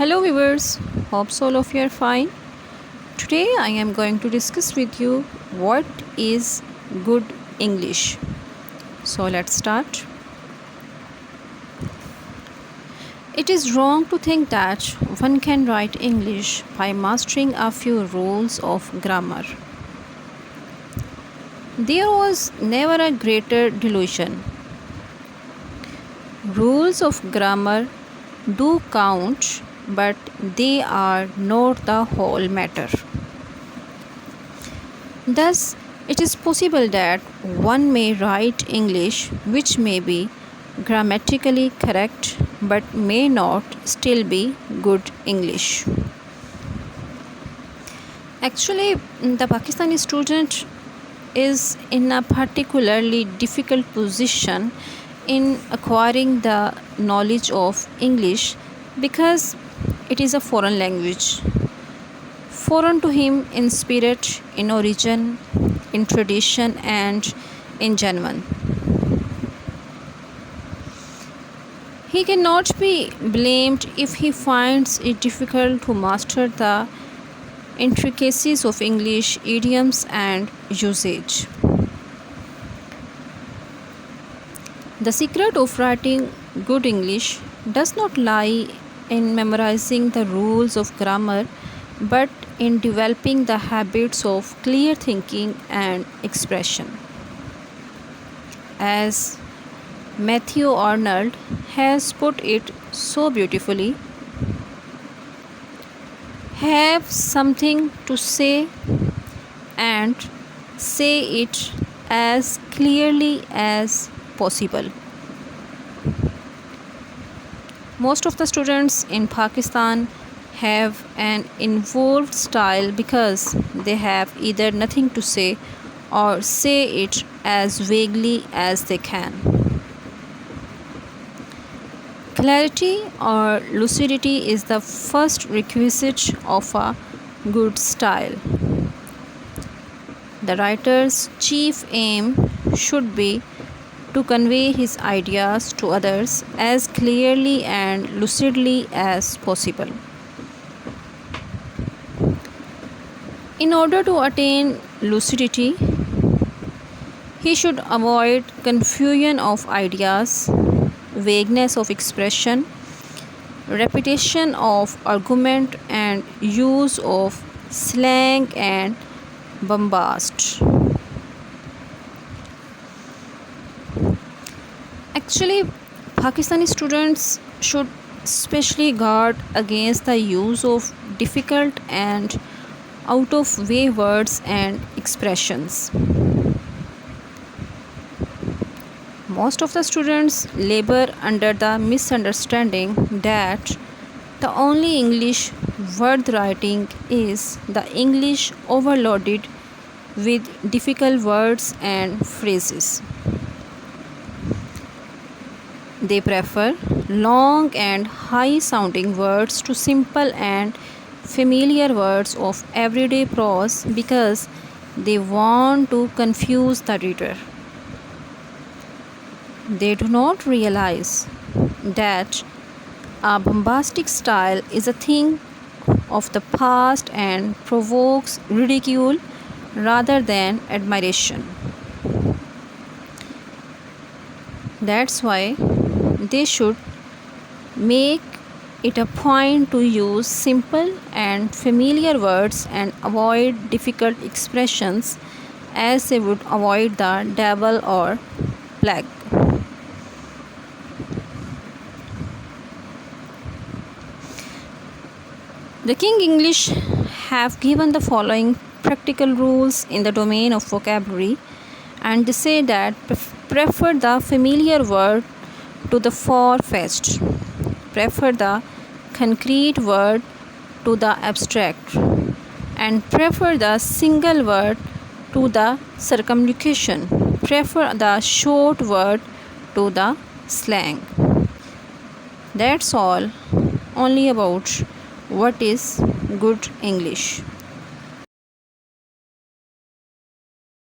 Hello viewers, hope all of you are fine. Today I am going to discuss with you what is good English. So let's start. It is wrong to think that one can write English by mastering a few rules of grammar. There was never a greater delusion. Rules of grammar do count, but they are not the whole matter. Thus, it is possible that one may write English which may be grammatically correct but may not still be good English. Actually, the Pakistani student is in a particularly difficult position in acquiring the knowledge of English because it is a foreign language. Foreign to him in spirit, in origin, in tradition, and in genuine. He cannot be blamed if he finds it difficult to master the intricacies of English idioms and usage. The secret of writing good English does not lie in memorizing the rules of grammar, but in developing the habits of clear thinking and expression. As Matthew Arnold has put it so beautifully, have something to say and say it as clearly as possible. Most of the students in Pakistan have an involved style because they have either nothing to say or say it as vaguely as they can. Clarity or lucidity is the first requisite of a good style. The writer's chief aim should be to convey his ideas to others as clearly and lucidly as possible. In order to attain lucidity, he should avoid confusion of ideas, vagueness of expression, repetition of argument, and use of slang and bombast. Actually, Pakistani students should especially guard against the use of difficult and out of way words and expressions. Most of the students labor under the misunderstanding that the only English worth writing is the English overloaded with difficult words and phrases. They prefer long and high sounding words to simple and familiar words of everyday prose because they want to confuse the reader. They do not realize that a bombastic style is a thing of the past and provokes ridicule rather than admiration. That's why they should make it a point to use simple and familiar words and avoid difficult expressions as they would avoid the devil or plague. The King English have given the following practical rules in the domain of vocabulary, and they say that prefer the familiar word to the far-fetched, prefer the concrete word to the abstract, and prefer the single word to the circumlocution, prefer the short word to the slang. That's all only about what is good English.